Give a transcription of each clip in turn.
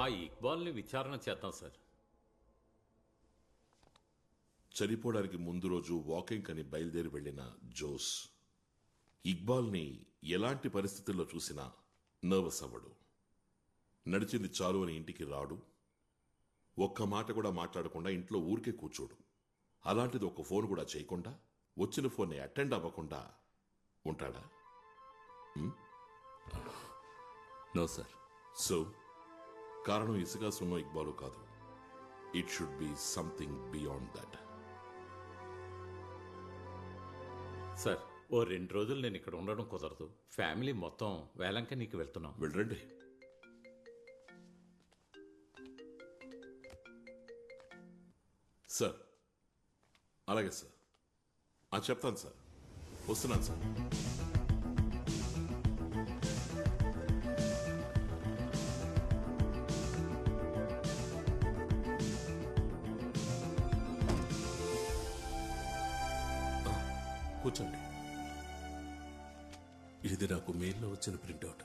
ఆ ఇక్బాల్ని విచారణ చేద్దాం సార్. చనిపోవడానికి ముందు రోజు వాకింగ్ అని బయలుదేరి వెళ్లిన జోస్ ఇక్బాల్ని ఎలాంటి పరిస్థితుల్లో చూసినా నర్వస్ అవ్వడు. నడిచింది చాలు అని ఇంటికి రాడు. ఒక్క మాట కూడా మాట్లాడకుండా ఇంట్లో ఊరికే కూర్చోడు. అలాంటిది ఒక ఫోన్ కూడా చేయకుండా, వచ్చిన ఫోన్ని అటెండ్ అవ్వకుండా ఉంటాడా? No sir. సో కారణం ఇసుక సున్నో ఇక్బాలు కాదు. It should be something beyond that. Sir, ఓ 2 రోజులు నేను ఇక్కడ ఉండడం కుదరదు. ఫ్యామిలీ మొత్తం వేలంకనీకి వెళ్తున్నాం. వెళ్ళండి. సార్, అలాగే సార్. చెప్తాను సార్. వస్తున్నాను సార్. కూర్చోండి. ఇది నాకు మెయిల్లో వచ్చిన ప్రింట్అవుట్.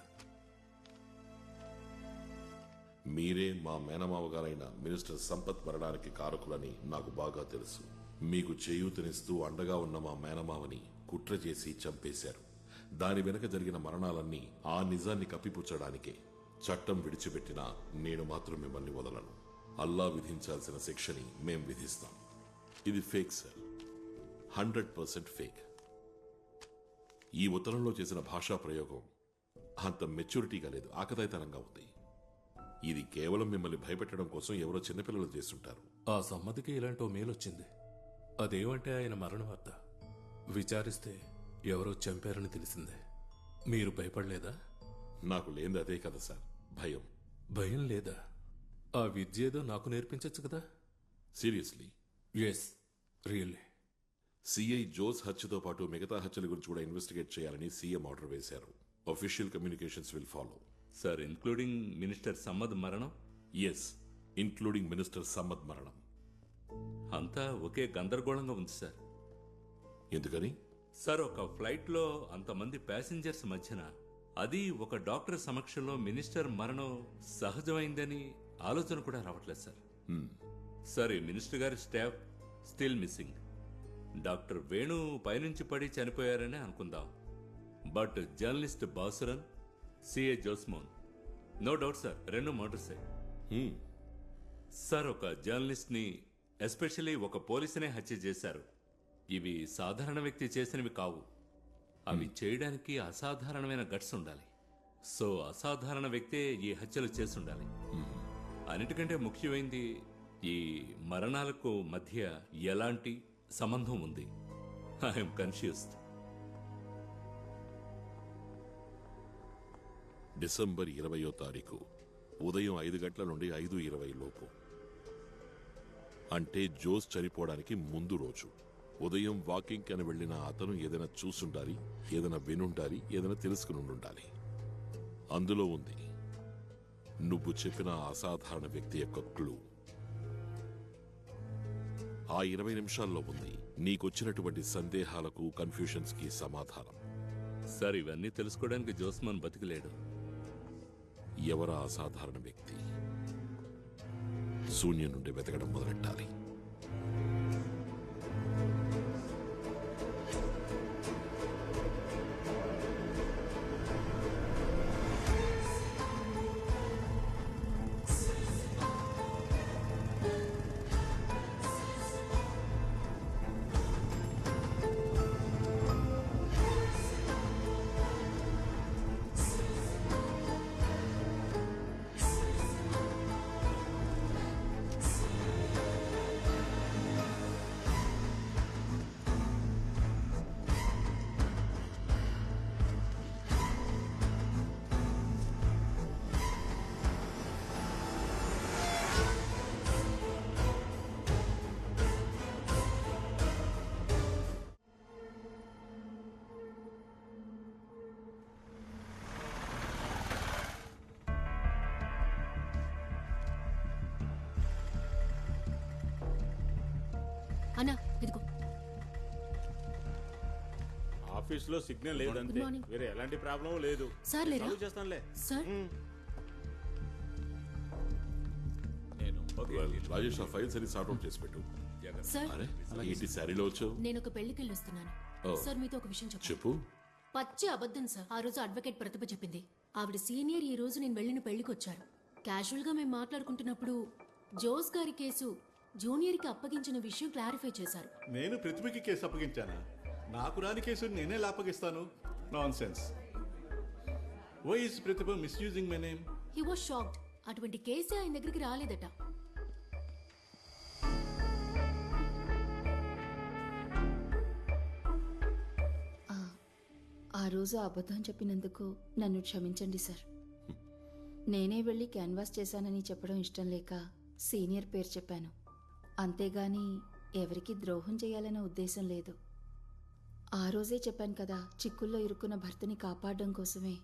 మీరే మా మేనమావ గారైన మినిస్టర్ సంపత్ మరణానికి కారకులని నాకు బాగా తెలుసు. మీకు చేయూతనిస్తూ అండగా ఉన్న మా మేనమావని కుట్ర చేసి చంపేశారు. దాని వెనుక జరిగిన మరణాలన్నీ ఆ నిజాన్ని కప్పిపుచ్చడానికే. చట్టం విడిచిపెట్టినా నేను మాత్రం మిమ్మల్ని వదలను. అల్లా విధించాల్సిన శిక్షని మేం విధిస్తాం. ఇది ఫేక్ సార్, 100% ఫేక్. ఈ ఉత్తరంలో చేసిన భాషా ప్రయోగం అంత మెచ్యూరిటీగా లేదు, ఆకతాయితనంగా ఉంది. ఇది కేవలం మిమ్మల్ని భయపెట్టడం కోసం ఎవరో చిన్నపిల్లలు చేస్తుంటారు. ఆ సమ్మతికి ఇలాంటి మెయిల్ వచ్చింది. అదేమంటే ఆయన మరణ వార్త. విచారిస్తే ఎవరో చంపారని తెలిసిందే. మీరు భయపడలేదా? నాకు లేనిది అదే కదా సార్, భయం. భయం లేదా? ఆ విద్య ఏదో నాకు నేర్పించచ్చు కదా. Seriously? Yes, really. CI Jose హత్యతో పాటు మిగతా హత్యల గురించి కూడా ఇన్వెస్టిగేట్ చేయాలని సీఎం ఆర్డర్ వేశారు. Official communications will follow. Sir, including minister Sammad మరణం? ఎస్, ఇంక్లూడింగ్ మినిస్టర్ సమ్మద్ మరణం. అంతా ఒకే గందరగోళంగా ఉంది సార్. ఎందుకని? సార్, ఒక ఫ్లైట్లో అంతమంది ప్యాసింజర్స్ మధ్యన, అది ఒక డాక్టర్ సమక్షంలో మినిస్టర్ మరణం సహజమైందని ఆలోచన కూడా రావట్లేదు సార్. సార్, ఈ మినిస్టర్ గారి staff still missing. Doctor Venu పైనుంచి పడి చనిపోయారనే అనుకుందాం. But journalist Bhasuran, CA Josemon, no doubt sir, 2 మర్డర్సే. సార్, ఒక జర్నలిస్ట్ ని, ఎస్పెషల్లీ ఒక పోలీసునే హత్య చేశారు. ఇవి సాధారణ వ్యక్తి చేసినవి కావు. అవి చేయడానికి అసాధారణమైన గట్స్ ఉండాలి. సో అసాధారణ వ్యక్తే ఈ హత్యలు చేసుండాలి. అన్నిటికంటే ముఖ్యమైనది, ఈ మరణాలకు మధ్య ఎలాంటి సంబంధం ఉంది? I'm confused. డిసెంబర్ 20వ తారీఖు ఉదయం 5 గంటల నుండి 5:20 లోపు, అంటే జోస్ చనిపోవడానికి ముందు రోజు ఉదయం వాకింగ్ అని వెళ్లిన అతను ఏదైనా చూసుండాలి, ఏదైనా వినుండాలి, ఏదైనా తెలుసుకుని ఉండాలి. అందులో ఉంది నువ్వు చెప్పిన అసాధారణ వ్యక్తి యొక్క క్లూ. ఆ 20 నిమిషాల్లో ఉంది నీకొచ్చినటువంటి సందేహాలకు, కన్ఫ్యూషన్స్ కి సమాధానం. సార్, ఇవన్నీ తెలుసుకోవడానికి జోస్మాన్ బతికిలేడు. ఎవరా అసాధారణ వ్యక్తి? శూన్యం నుండి వెతకడం మొదలెట్టాలి. అన్నా ఇదిగో. ఆఫీస్ లో సిగ్నల్ లేదంటే Good morning. వేరే ఎలాంటి ప్రాబ్లం లేదు. సార్ లేరా? చేస్తానులే. సార్ రాజేష్ ఆ ఫైల్స్ అన్ని సార్ట్అవుట్ చేసి పెట్టు. సార్ అరే ఏంటి శారీలో వచ్చావు? నేను ఒక పెళ్లికి వెళ్ళొస్తున్నాను. సార్ మీతో ఒక విషయం చెప్పాలి. చెప్పు. పచ్చి అబద్ధం సార్. ఆ రోజు అడ్వకేట్ ప్రతిభ చెప్పింది. ఆవిడ సీనియర్ ఈ రోజు నేను వెళ్ళిన పెళ్లికి వచ్చారు. క్యాజువల్ గా మేము మాట్లాడుకుంటున్నప్పుడు జోస్ గారి కేసు జూనియర్ కి అప్పగించిన విషయం క్లారిఫై చేశారు. నేను ప్రతిభకి కేసు అప్పగించానా? నాకు రాని కేసు నేనే అప్పగిస్తాను. Nonsense. Why is Pratibha misusing my name? He was shocked. అటువంటి కేసే ఆయన దగ్గరికి రాలేదట. ఆ రోజు అబద్ధం చెప్పినందుకు నన్ను క్షమించండి సార్. నేనే వెళ్ళి క్యాన్వాస్ చేశానని చెప్పడం ఇష్టం లేక సీనియర్ పేరు చెప్పాను. అంతేగాని ఎవరికి ద్రోహం చేయాలనే ఉద్దేశం లేదు. ఆ రోజే చెప్పాను కదా, చిక్కుల్లో ఇరుక్కున్న భర్తని కాపాడడం కోసమే.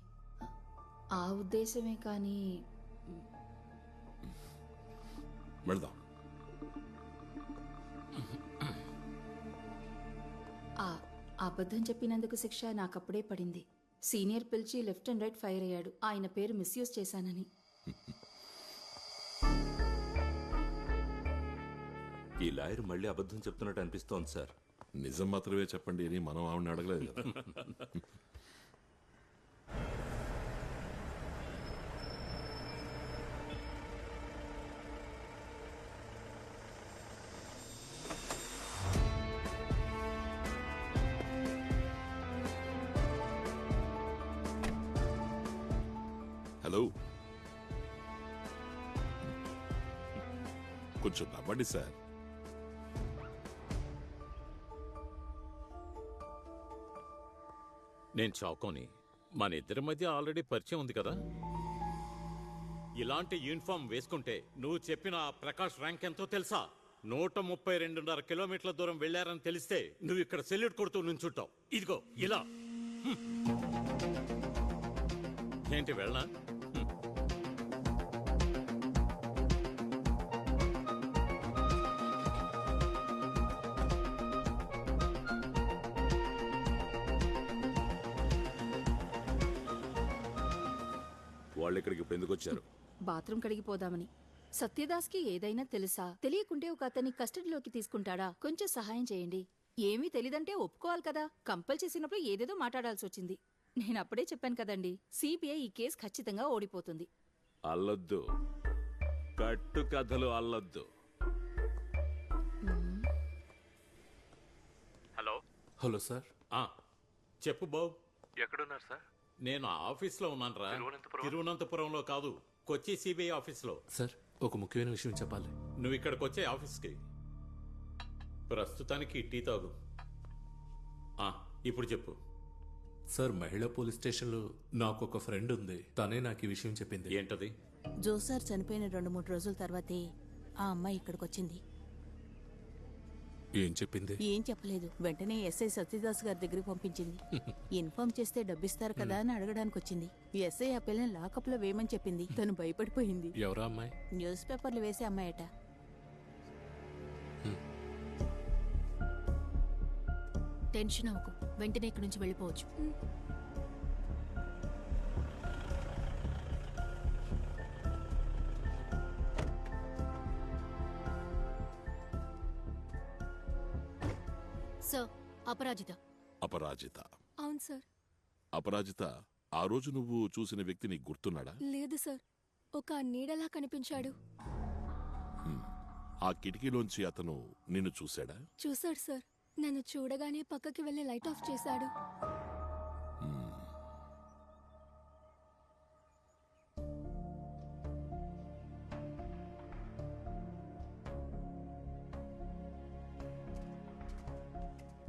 ఆ ఉద్దేశమే కానీ వెళ్దాం. ఆ అబద్ధం చెప్పినందుకు శిక్ష నాకప్పుడే పడింది. సీనియర్ పిలిచి లెఫ్ట్ అండ్ రైట్ ఫైర్ అయ్యాడు, ఆయన పేరు మిస్యూజ్ చేశానని. ఈ లాయర్ మళ్ళీ అబద్ధం చెప్తున్నట్టు అనిపిస్తోంది సార్. నిజం మాత్రమే చెప్పండి అని మనం ఆవిడని అడగలేదు కదా. హలో, కొంచెం నవ్వండి సార్. నేను చౌకోని. మన ఇద్దరి మధ్య ఆల్రెడీ పరిచయం ఉంది కదా. ఇలాంటి యూనిఫామ్ వేసుకుంటే నువ్వు చెప్పిన ఆ ప్రకాష్ ర్యాంక్ ఎంతో తెలుసా? 132.5 కిలోమీటర్ల దూరం వెళ్ళారని తెలిస్తే నువ్వు ఇక్కడ సెల్యూట్ కొడుతూ నుంచుంటావు. ఇదిగో ఇలా. ఏంటి వెళ్ళనా? వాళ్ళు ఇక్కడికి ఇప్పుడు ఎందుకు వచ్చారు? బాత్రూమ్ కడిగిపోదామని. సత్యదాస్కి ఏదైనా తెలుసా? తెలియకుంటే ఒక అతన్ని కస్టడీలోకి తీసుకుంటాడా? కొంచెం సహాయం చేయండి. ఏమీ తెలీదంటే ఒప్పుకోవాలి కదా. కంపల్ చేసినప్పుడు ఏదేదో మాట్లాడాల్సి వచ్చింది. నేను అప్పుడే చెప్పాను కదండి, సిబిఐ ఈ కేసు ఖచ్చితంగా ఓడిపోతుంది. అల్లొద్దు, కట్టు కథలు అల్లొద్దు. హలో. Hello sir. చెప్పు బాబు. ఎక్కడున్నారు సార్? నేను ఆఫీస్లో ఉన్నానురా. తిరువనంతపురంలో కాదు, కొచ్చి సిబిఐ ఆఫీస్లో. సార్, ఒక ముఖ్యమైన విషయం చెప్పాలి. నువ్వు ఇక్కడికి వచ్చే ఆఫీస్కి. ప్రస్తుతానికి టీ తాగు. ఇప్పుడు చెప్పు. సార్, మహిళా పోలీస్ స్టేషన్లో నాకు ఒక ఫ్రెండ్ ఉంది. తనే నాకు ఈ విషయం చెప్పింది. ఏంటది? జోసార్ చనిపోయిన 2-3 రోజుల తర్వాతే ఆ అమ్మాయి ఇక్కడికి వచ్చింది. ఏం చెప్పింది? ఏం చెప్పలేదు. వెంటనే ఎస్ఐ సత్యదాస్ గారి దగ్గరికి పంపించింది. ఇన్ఫార్మ్ చేస్తే డబ్బిస్తారు కదా అని అడగడానికి వచ్చింది. ఎస్ఐ ఆ పిల్లని లాకప్ లో వేయమని చెప్పింది. తను భయపడిపోయింది. ఎవరా అమ్మాయి? న్యూస్ పేపర్లు వేసే అమ్మాయట. టెన్షన్ అవ్వకు, వెంటనే ఇక్కడి నుంచి వెళ్ళిపోవచ్చు. సార్, అపరాజిత. అపరాజిత. అవును సార్. అపరాజిత, ఆ రోజు నువ్వు చూసిన వ్యక్తి నీకు గుర్తున్నాడా? లేదు సార్, ఒక నీడలా కనిపించాడు. ఆ కిటికీలోంచి అతను నిన్ను చూశాడా? చూశాడు సార్. నన్ను చూడగానే పక్కకి వెళ్ళి లైట్ ఆఫ్ చేశాడు.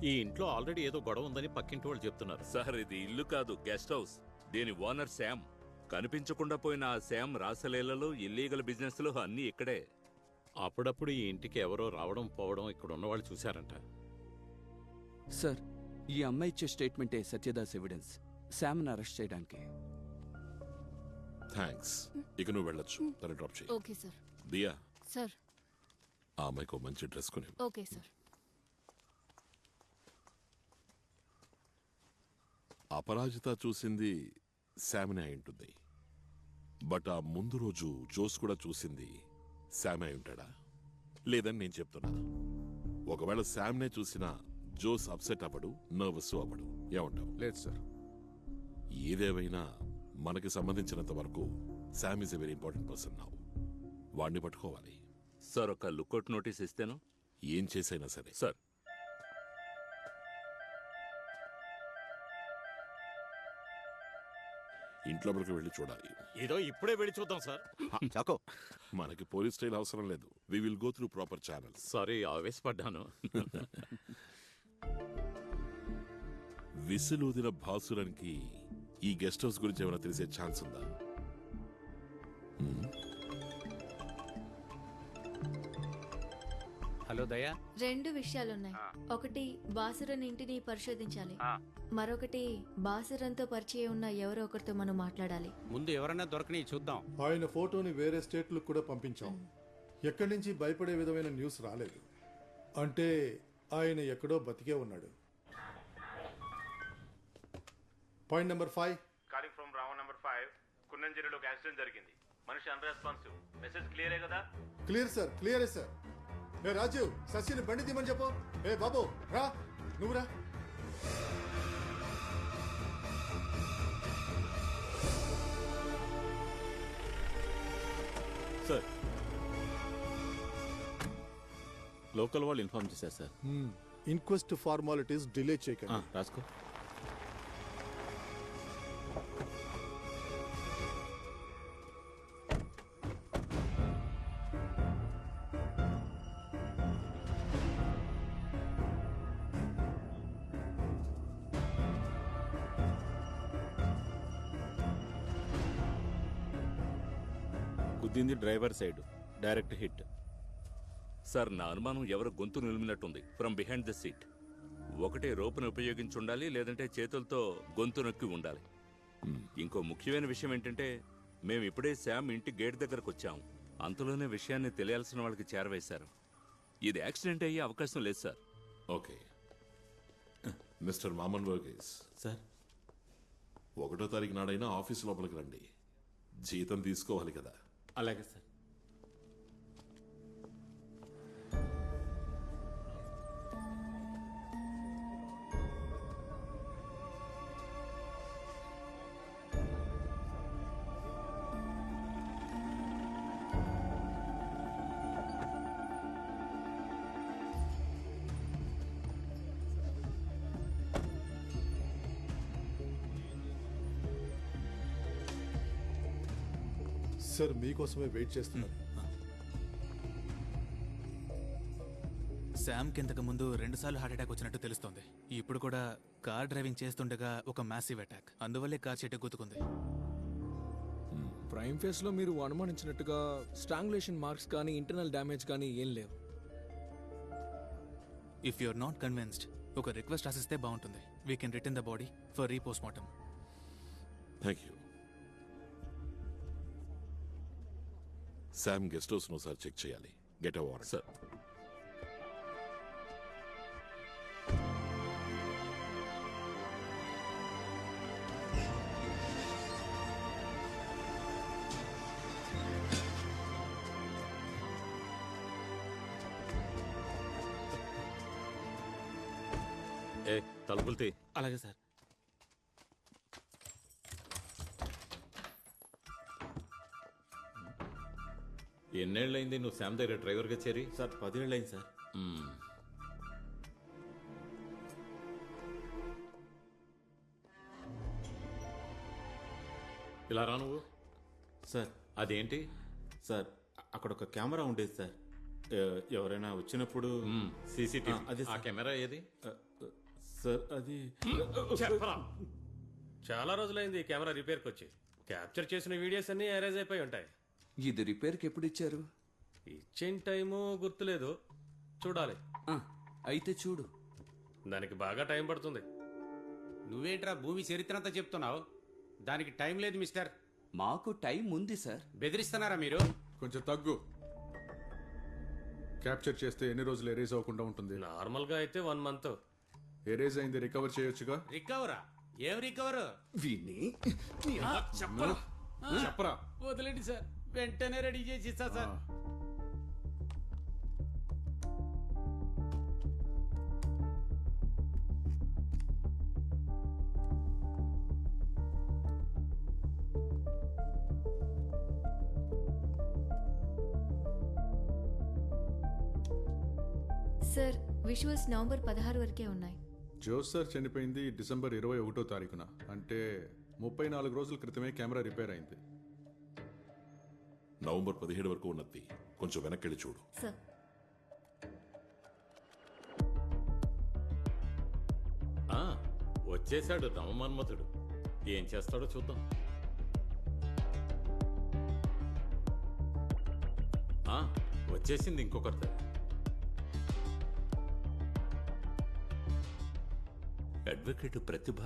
ఈ ఇంట్లో ఆల్రెడీ ఏదో గొడవ ఉందని పక్కింటి వాళ్ళు చెప్తున్నారు. సార్, ఇది ఇల్లు కాదు, గెస్ట్ హౌస్. దీని ఓనర్ శామ్. కనిపించకుండా పోయిన ఆ శామ్ రాసలీలలో, ఇల్లీగల్ బిజినెస్లు అన్నీ ఇక్కడే. అప్పుడప్పుడు ఈ ఇంటికి ఎవరో రావడం పోవడం ఇక్కడ ఉన్నవాళ్ళు చూశారంట. సార్, ఈ అమ్మాయి ఇచ్చే స్టేట్మెంటే సత్యదాస్ ఎవిడెన్స్ శామ్ను అరెస్ట్ చేయడానికి. థ్యాంక్స్. ఇక నువ్వు వెళ్ళొచ్చు. తను డ్రాప్ చేయి. Okay sir. దియా, సార్. ఆ అమ్మాయికి ఓ మంచి డ్రెస్ కొని. Okay sir. అపరాజిత చూసింది శామ్నే అయి ఉంటుంది. బట్ ఆ ముందు రోజు జోస్ కూడా చూసింది శామ్ అయి ఉంటాడా లేదని నేను చెప్తున్నా. ఒకవేళ శామ్నే చూసినా జోస్ అప్సెట్ అవ్వడు, నర్వస్ అవ్వడు. ఏమంటావు? లేదు సార్. ఏదేమైనా మనకి సంబంధించినంత వరకు Sam is a very important person now. వాడిని పట్టుకోవాలి. సార్ ఒక లుక్అవుట్ నోటీస్ ఇస్తేను. ఏం చేసైనా సరే. సార్ ఇంట్లోకి వెళ్ళి చూడాలి. ఏదో ఇప్పుడే వెళ్ళి చూద్దాం సార్. చాకో, మనకి పోలీస్ స్టైల్ అవసరం లేదు. We will go through proper channels. Sorry, ఆవేశపడ్డాను. విసులూదిన భాసురానికి ఈ గెస్ట్ హౌస్ గురించి ఏమైనా తెలిసే ఛాన్స్ ఉందా? హలో దయా. 2 విషయాలున్నాయి. ఒకటి బాసురన్ ఇంటిని పరిశోధించాలి. మరొకటి బాసురన్తో పరిచయం ఉన్న ఎవరో ఒకరితో మనం మాట్లాడాలి. ముందు ఎవరన్నా దొరకని చూద్దాం. ఆయన ఫోటోని వేరే స్టేట్లకు కూడా పంపించాం. ఎక్కడి నుంచి భయపడే విధమైన న్యూస్ రాలేదు. అంటే ఆయన ఎక్కడో బతికే ఉన్నాడు. Point number 5. Calling from Ravan number 5. కున్నంజిరిలో ఒక యాక్సిడెంట్ జరిగింది. మనిషి అన్రెస్పాన్సివ్. మెసేజ్ క్లియరే కదా? క్లియర్ సార్, క్లియరే సార్. ఏ రాజీవ్, శశిని బండి తీమని చెప్పు. ఏ బాబు రా, నువ్వు రా. సార్, లోకల్ వాళ్ళు ఇన్ఫార్మ్ చేశారు సార్. ఇన్క్వెస్ట్ ఫార్మాలిటీస్ డిలే చేయకండి. రాసుకో. గుద్దింది driver side, direct hit. Sir నా అనుమానం ఎవరో గొంతు నిలిమినట్టుంది ఫ్రమ్ బిహైండ్ ద సీట్. ఒకటే రోపును ఉపయోగించి ఉండాలి, లేదంటే చేతులతో గొంతు నొక్కి ఉండాలి. ఇంకో ముఖ్యమైన విషయం ఏంటంటే మేము ఇప్పుడే శామ్ ఇంటి గేట్ దగ్గరకు వచ్చాము. అంతలోనే విషయాన్ని తెలియాల్సిన వాళ్ళకి చేరవేశారు. ఇది యాక్సిడెంట్ అయ్యే అవకాశం లేదు sir. Okay mister మామన్ Verghese sir, 1వ తారీఖు నాడైనా ఆఫీస్ లోపలికి రండి. జీతం తీసుకోవాలి కదా. అలాగే సార్. సార్ మీకోసమే వెయిట్ చేస్తున్నాను. శామ్కి ఇంతకు ముందు 2 సార్లు హార్ట్ అటాక్ వచ్చినట్టు తెలుస్తోంది. ఇప్పుడు కూడా కార్ డ్రైవింగ్ చేస్తుండగా ఒక మ్యాసివ్ అటాక్. అందువల్లే కార్ చెట్టు గుద్దుకుంది. ప్రైమ్ ఫేస్ లో మీరు అనుమానించినట్టుగా స్ట్రాంగులేషన్ మార్క్స్ కానీ ఇంటర్నల్ డ్యామేజ్ కానీ ఏం లేవు. If you are not convinced ఒక రిక్వెస్ట్ రాసిస్తే బాగుంటుంది. We can return the body for repostmortem. Thank you. Sam guest house ఒకసారి చెక్ చేయాలి. Get a warrant. సార్ తలుపులు తీ. అలాగే సార్. ఎన్నేళ్ళైంది నువ్వు శామ్ దగ్గర డ్రైవర్గా చేరి? సార్ 10 ఏళ్ళు అయింది సార్. ఇలా రా నువ్వు. సార్ అదేంటి? సార్ అక్కడ ఒక కెమెరా ఉండేది సార్. ఎవరైనా వచ్చినప్పుడు సీసీటీవీ. అదే ఆ కెమెరా ఏది? సార్ అది చెప్పరా. చాలా రోజులైంది ఈ కెమెరా రిపేర్కి వచ్చి. క్యాప్చర్ చేసిన వీడియోస్ అన్ని అరేజ్ అయిపోయి ఉంటాయి. ఇది రిపేర్కి ఎప్పుడు ఇచ్చారు? ఇచ్చిన టైము గుర్తులేదు, చూడాలి. అయితే చూడు. దానికి బాగా టైం పడుతుంది. నువ్వేంట్రా భూమి చరిత్ర అంతా చెప్తున్నావు? దానికి టైం లేదు మిస్టర్. మాకు టైం ఉంది సార్. బెదిరిస్తున్నారా మీరు? కొంచెం తగ్గు. క్యాప్చర్ చేస్తే ఎన్ని రోజులు ఎరేజ్ అవ్వకుండా ఉంటుంది? నార్మల్గా అయితే 1 మంత్. ఎరేజ్ అయింది రికవర్ చేయొచ్చుగా. రికవరా? ఏం రికవర్? విని చెప్పరా. వదిలేండి సార్, వెంటనే రెడీ చేసి ఇస్తా సార్. సార్ విజువల్స్ నవంబర్ 16 వరకే ఉన్నాయి. జోస్ సార్ చనిపోయింది డిసెంబర్ 21వ తారీఖున, అంటే 34 రోజుల క్రితమే కెమెరా రిపేర్ అయింది. నవంబర్ 17 వరకు ఉన్నది, కొంచెం వెనక్కి చూడు. సార్ వచ్చేశాడు నవమన్మథుడు. ఏం చేస్తాడో చూద్దాం. వచ్చేసింది ఇంకొకరితో. అడ్వకేట్ ప్రతిభ.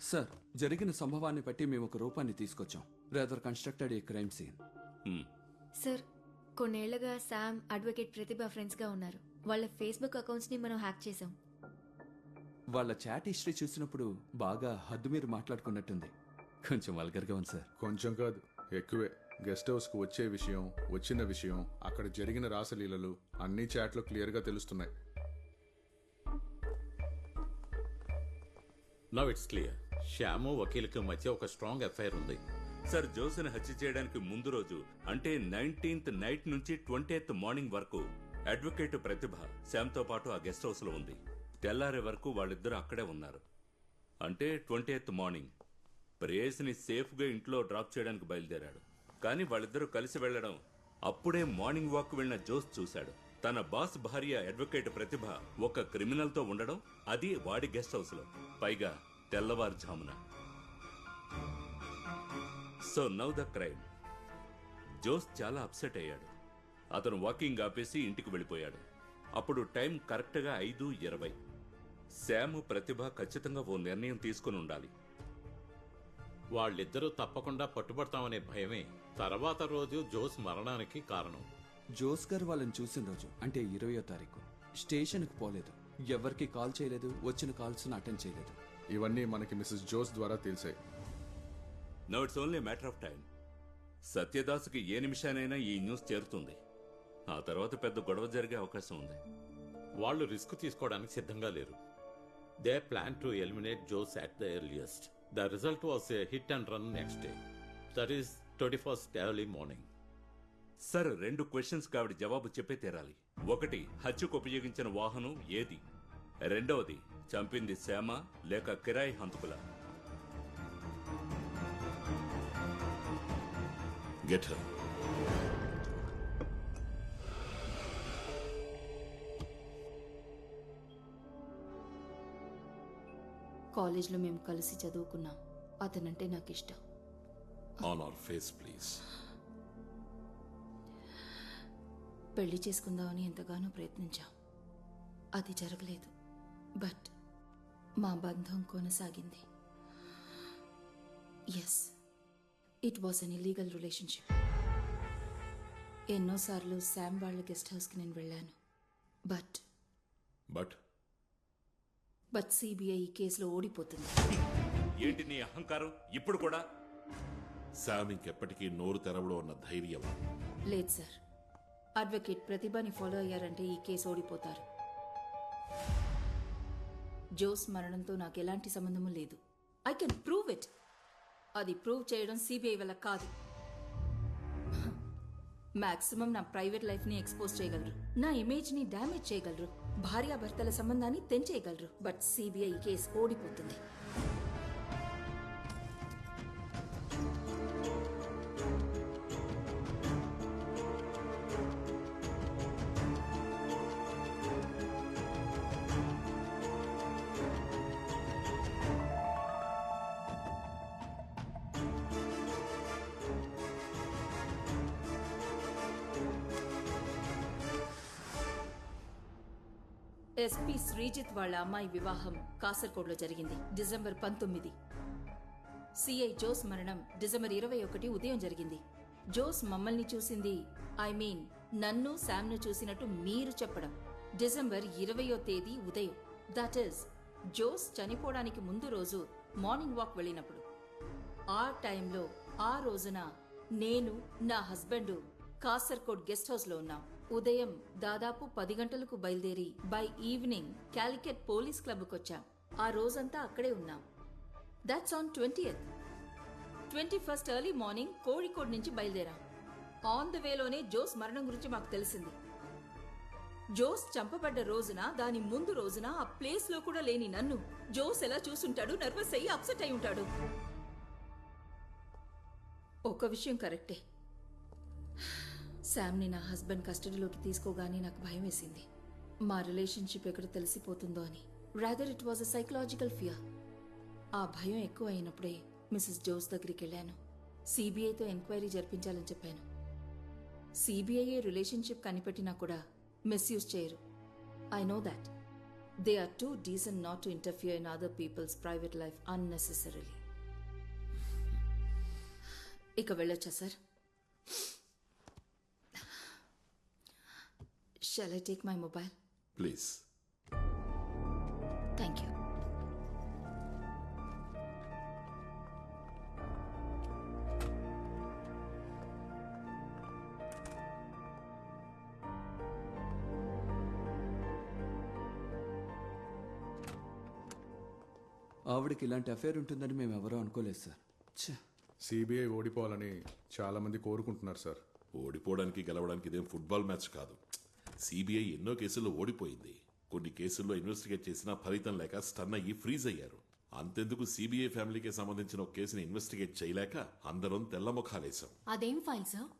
సార్, జరిగిన సంభవాన్ని బట్టి మేము ఒక రూపాన్ని తీసుకొచ్చాం. Rather constructed a crime scene. Sir కొన్నేళ్లుగా శామ్ అడ్వకేట్ ప్రతిభ ఫ్రెండ్స్గా ఉన్నారు. వాళ్ళ ఫేస్బుక్ అకౌంట్స్ని మనం హ్యాక్ చేసాం. వాళ్ళ చాట్ హిస్టరీ చూసినప్పుడు బాగా హద్దు మీరు మాట్లాడుకున్నట్టుంది. కొంచెం వల్గర్గా ఉంది సార్. కొంచెం కాదు, ఎక్కువే. గెస్ట్ హౌస్కు వచ్చే విషయం, వచ్చిన విషయం, అక్కడ జరిగిన రాసలీలలు అన్ని చాట్లో క్లియర్గా తెలుస్తున్నాయి. Now it's clear. శ్యాము వకీల్కి మధ్య ఒక స్ట్రాంగ్ ఎఫ్ఐఆర్ ఉంది. సార్, జోస్ని హత్య చేయడానికి ముందు రోజు అంటే 19th నైట్ నుంచి 20th మార్నింగ్ వరకు అడ్వకేట్ ప్రతిభ శ్యామ్తో పాటు ఆ గెస్ట్ హౌస్లో ఉంది. తెల్లారే వరకు వాళ్ళిద్దరూ అక్కడే ఉన్నారు. అంటే 20th మార్నింగ్ ప్రేయస్ని సేఫ్గా ఇంట్లో డ్రాప్ చేయడానికి బయలుదేరాడు. కానీ వాళ్ళిద్దరూ కలిసి వెళ్లడం అప్పుడే మార్నింగ్ వాక్ వెళ్లిన జోస్ చూశాడు. తన బాస్ భార్య అడ్వకేట్ ప్రతిభ ఒక క్రిమినల్తో ఉండడం, అది వాడి గెస్ట్ హౌస్లో, పైగా తెల్లవారుజామున. So now the crime. Jose చాలా అప్సెట్ అయ్యాడు. అతను వాకింగ్ ఆపేసి ఇంటికి వెళ్ళిపోయాడు. అప్పుడు టైం కరెక్ట్గా 5:20. శామ్ ప్రతిభ ఖచ్చితంగా ఓ నిర్ణయం తీసుకుని ఉండాలి. వాళ్ళిద్దరూ తప్పకుండా పట్టుబడతామనే భయమే తర్వాత రోజు జోస్ మరణానికి కారణం. జోస్ గారు వాళ్ళని చూసిన రోజు అంటే 20వ తారీఖు స్టేషన్కి పోలేదు. ఎవరికి కాల్ చేయలేదు, వచ్చిన కాల్స్ అటెండ్ చేయలేదు. ఇవన్నీ మనకి మిస్సెస్ జోస్ ద్వారా తెలిసాయి. Now it's only matter of time. సత్యదాస్కి ఏ నిమిషానైనా ఈ న్యూస్ చేరుతుంది. ఆ తర్వాత పెద్ద గొడవ జరిగే అవకాశం ఉంది. వాళ్ళు రిస్క్ తీసుకోవడానికి సిద్ధంగా లేరు. They plan to eliminate Jose at the earliest. The result was a hit and run next day. That is 21st early morning. Sir, 2 questions ఆవిడ జవాబు చెప్పే తీరాలి. ఒకటి, హత్యకు ఉపయోగించిన వాహనం ఏది? రెండవది, చంపింది శ్యామ లేక కిరాయి హంతకుల? Get her. కాలేజ్లో మేము కలిసి చదువుకున్నాం. అతనంటే నాకు ఇష్టం. On hour face please. పెళ్లి చేసుకుందామని ఎంతగానో ప్రయత్నించాం. అది జరగలేదు. బట్ మా బంధం కొనసాగింది. Yes, it was an illegal relationship. ఎన్నోసార్లు శామ్ వాళ్ళ గెస్ట్ హౌస్కి నేను వెళ్ళాను. బట్ బట్ సిబిఐ ఈ కేసులో ఓడిపోతుంది. ఏంటి నీ అహంకారం ఇప్పుడు కూడా? శామ్ ఇంకెప్పటికీ నోరు తెరవడం అన్న ధైర్యం లేదు సార్. అడ్వకేట్ ప్రతిభని ఫాలో అయ్యారంటే ఈ కేసు ఓడిపోతారు. జోస్ మరణంతో నాకు ఎలాంటి సంబంధము లేదు. I can prove it. అది ప్రూవ్ చేయడం సిబిఐ వల్ల కాదు. మాక్సిమం నా ప్రైవేట్ లైఫ్ని ఎక్స్పోజ్ చేయగలరు, నా ఇమేజ్ని డ్యామేజ్ చేయగలరు, భార్యాభర్తల సంబంధాన్ని తెంచేయగలరు. బట్ సిబిఐ ఈ కేసు ఓడిపోతుంది. ఎస్పీ శ్రీజిత్ వాళ్ళ అమ్మాయి వివాహం కాసర్కోడ్లో జరిగింది డిసెంబర్ 19. సిఐ జోస్ మరణం డిసెంబర్ 21 ఉదయం జరిగింది. జోస్ మమ్మల్ని చూసింది, ఐ మీన్ నన్ను శామ్ను చూసినట్టు మీరు చెప్పడం డిసెంబర్ 20వ తేదీ ఉదయం. దట్ ఈస్ జోస్ చనిపోవడానికి ముందు రోజు మార్నింగ్ వాక్ వెళ్ళినప్పుడు. ఆ టైంలో ఆ రోజున నేను నా హస్బెండ్ కాసర్కోట్ గెస్ట్ హౌస్లో ఉన్నాం. ఉదయం దాదాపు 10 గంటలకు బయలుదేరి బై ఈవినింగ్ క్యాలికెట్ పోలీస్ క్లబ్కి వచ్చాం. ఆ రోజంతా అక్కడే ఉన్నాం. That's on 20th. 21st early morning Kozhikode నుంచి బయలుదేరాం. ఆన్ ద వేలోనే జోస్ మరణం గురించి మాకు తెలిసింది. జోస్ చంపబడ్డ రోజున, దాని ముందు రోజున ఆ ప్లేస్ లో కూడా లేని నన్ను జోస్ ఎలా చూసుంటాడు, నర్వస్ అయ్యి అప్సెట్ అయి ఉంటాడు. ఒక విషయం కరెక్టే, శామ్ని నా హస్బెండ్ కస్టడీలోకి తీసుకోగానే నాకు భయం వేసింది. మా రిలేషన్షిప్ ఎక్కడ తెలిసిపోతుందో అని. Rather it was a psychological fear. ఆ భయం ఎక్కువ అయినప్పుడే మిసెస్ జోస్ దగ్గరికి వెళ్ళాను. సిబిఐతో ఎంక్వైరీ జరిపించాలని చెప్పాను. సిబిఐ రిలేషన్షిప్ కనిపెట్టినా కూడా మిస్యూజ్ చేయరు. I know that. They are too decent not to interfere in other people's private life unnecessarily. ఇక వెళ్ళొచ్చా sir? Shall I take my mobile? Please. Thank you. ఆవిడకి ఇలాంటి అఫేర్ ఉంటుందని మేము ఎవరూ అనుకోలేదు సార్. సిబిఐ ఓడిపోవాలని చాలా మంది కోరుకుంటున్నారు సార్. ఓడిపోవడానికి గెలవడానికి ఇదేం ఫుట్బాల్ మ్యాచ్ కాదు. సిబిఐ ఎన్నో కేసుల్లో ఓడిపోయింది. కొన్ని కేసుల్లో ఇన్వెస్టిగేట్ చేసినా ఫలితం లేక స్టన్ అయ్యి ఫ్రీజ్ అయ్యారు. అంతెందుకు సిబిఐ ఫ్యామిలీకి సంబంధించిన ఒక కేసుని ఇన్వెస్టిగేట్ చేయలేక అందరం తెల్లముఖాలేశాం. అదేం ఫైల్ సార్?